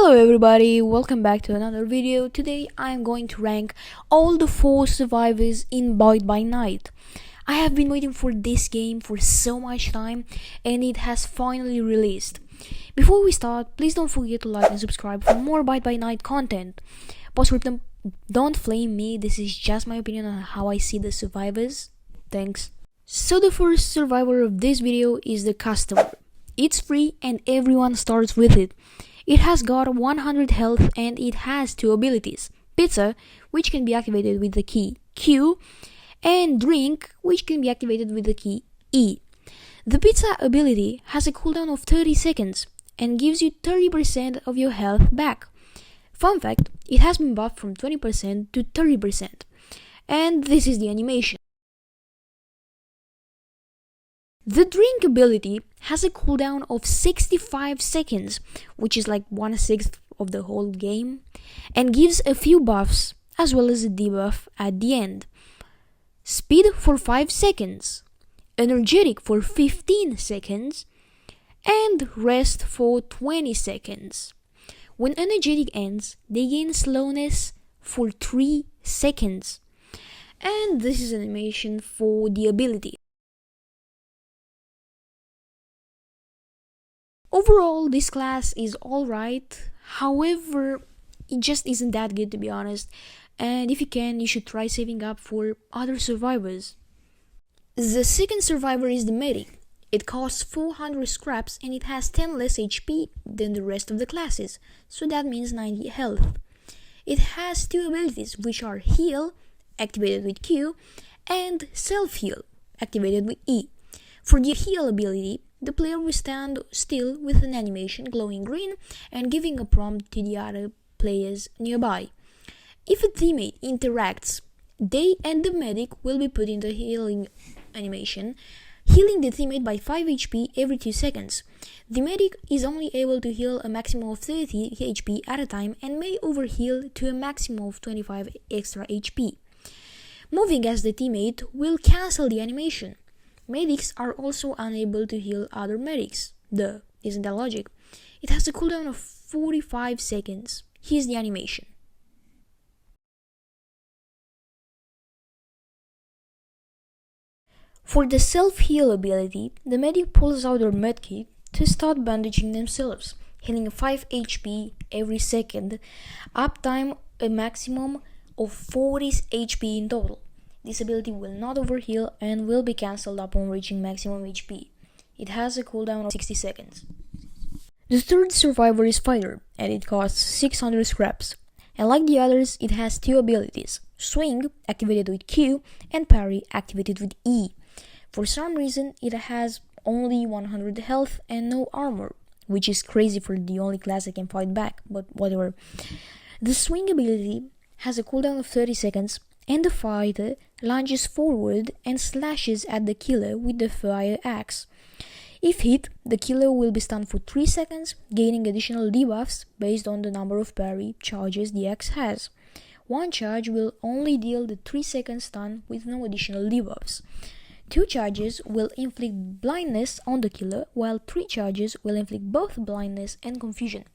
Hello everybody, welcome back to another video. Today I am going to rank all the 4 survivors in Bite by Night. I have been waiting for this game for so much time and it has finally released. Before we start, please don't forget to like and subscribe for more Bite by Night content. Postscriptum, don't flame me, this is just my opinion on how I see the survivors. Thanks. So the first survivor of this video is the customer. It's free and everyone starts with it. It has got 100 health and it has 2 abilities, Pizza, which can be activated with the key Q, and Drink, which can be activated with the key E. The Pizza ability has a cooldown of 30 seconds and gives you 30% of your health back. Fun fact, it has been buffed from 20% to 30%. And this is the animation. The Drink ability has a cooldown of 65 seconds, which is like 1/6 of the whole game, and gives a few buffs as well as a debuff at the end. Speed for 5 seconds, Energetic for 15 seconds, and Rest for 20 seconds. When Energetic ends, they gain slowness for 3 seconds. And this is animation for the ability. Overall, this class is alright, however, it just isn't that good to be honest, and if you can, you should try saving up for other survivors. The second survivor is the Medic. It costs 400 scraps and it has 10 less HP than the rest of the classes, so that means 90 health. It has 2 abilities, which are Heal, activated with Q, and Self-Heal, activated with E. For the Heal ability, the player will stand still with an animation glowing green and giving a prompt to the other players nearby. If a teammate interacts, they and the medic will be put in the healing animation, healing the teammate by 5 HP every 2 seconds. The medic is only able to heal a maximum of 30 HP at a time and may overheal to a maximum of 25 extra HP. Moving as the teammate will cancel the animation. Medics are also unable to heal other medics. Duh, isn't that logic? It has a cooldown of 45 seconds. Here's the animation. For the self-heal ability, the medic pulls out their medkit to start bandaging themselves, healing 5 HP every second, uptime a maximum of 40 HP in total. This ability will not overheal and will be cancelled upon reaching maximum HP. It has a cooldown of 60 seconds. The third survivor is Fighter, and it costs 600 scraps. And like the others, it has 2 abilities, Swing, activated with Q, and Parry, activated with E. For some reason, it has only 100 health and no armor, which is crazy for the only class that can fight back, but whatever. The Swing ability has a cooldown of 30 seconds, and the fighter lunges forward and slashes at the killer with the fire axe. If hit, the killer will be stunned for 3 seconds, gaining additional debuffs based on the number of parry charges the axe has. One charge will only deal the 3-second stun with no additional debuffs. 2 charges will inflict blindness on the killer, while 3 charges will inflict both blindness and confusion.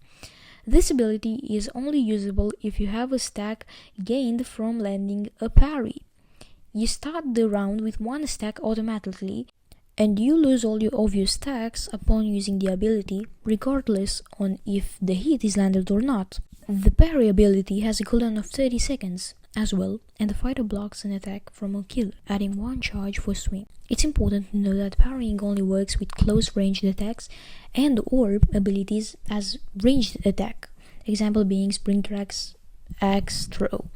This ability is only usable if you have a stack gained from landing a parry. You start the round with 1 stack automatically, and you lose all of your stacks upon using the ability, regardless on if the hit is landed or not. The parry ability has a cooldown of 30 seconds as well, and the fighter blocks an attack from a killer, adding 1 charge for swing. It's important to know that parrying only works with close ranged attacks and or abilities as ranged attack, example being Sprinter Axe Throw,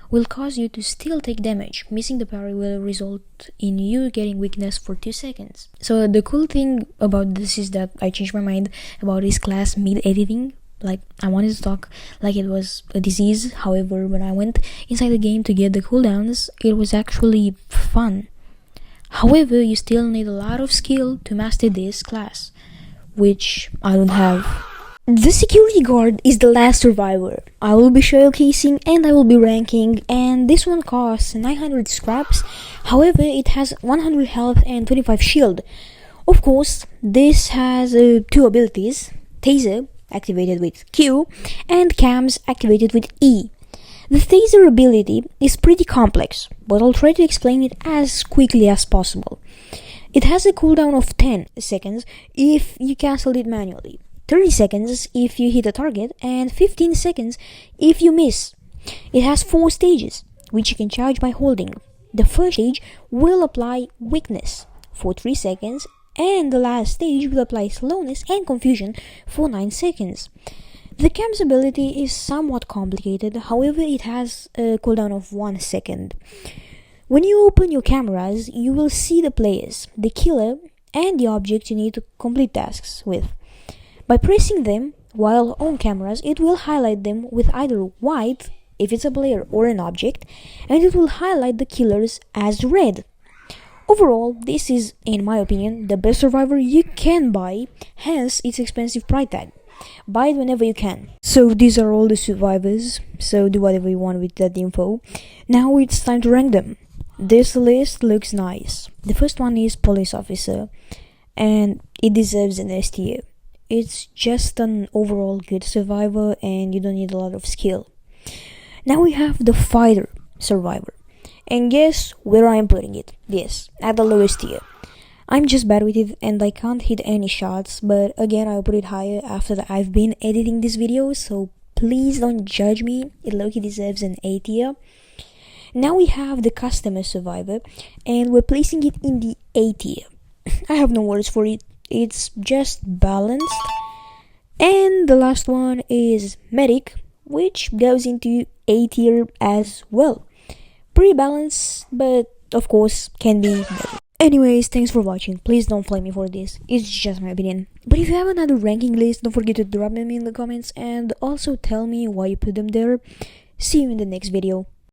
will cause you to still take damage. Missing the parry will result in you getting weakness for 2 seconds. So the cool thing about this is that I changed my mind about this class mid-editing. Like, I wanted to talk like it was a disease, however, when I went inside the game to get the cooldowns, it was actually fun. However, you still need a lot of skill to master this class, which I don't have. The security guard is the last survivor. I will be showcasing and I will be ranking, and this one costs 900 scraps, however, it has 100 health and 25 shield. Of course, this has 2 abilities, Taser, activated with Q, and Cams activated with E. The Phaser ability is pretty complex, but I'll try to explain it as quickly as possible. It has a cooldown of 10 seconds if you cancel it manually, 30 seconds if you hit a target, and 15 seconds if you miss. It has 4 stages, which you can charge by holding. The first stage will apply weakness for 3 seconds, and the last stage will apply slowness and confusion for 9 seconds. The Cam's ability is somewhat complicated, however it has a cooldown of 1 second. When you open your cameras, you will see the players, the killer, and the object you need to complete tasks with. By pressing them while on cameras, it will highlight them with either white if it's a player or an object, and it will highlight the killers as red. Overall, this is, in my opinion, the best survivor you can buy, hence its expensive price tag. Buy it whenever you can. So these are all the survivors, so do whatever you want with that info. Now it's time to rank them. This list looks nice. The first one is Police Officer, and it deserves an S tier. It's just an overall good survivor and you don't need a lot of skill. Now we have the Fighter Survivor, and guess where I'm putting it? Yes, at the lowest tier. I'm just bad with it and I can't hit any shots, but again I'll put it higher after that I've been editing this video, so please don't judge me. It low-key deserves an A tier. Now we have the Customer Survivor, and we're placing it in the A tier. I have no words for it, it's just balanced. And the last one is Medic, which goes into A tier as well. Pretty balanced, but of course can be better. Anyways, thanks for watching. Please don't flame me for this, it's just my opinion. But if you have another ranking list, don't forget to drop them in the comments and also tell me why you put them there. See you in the next video.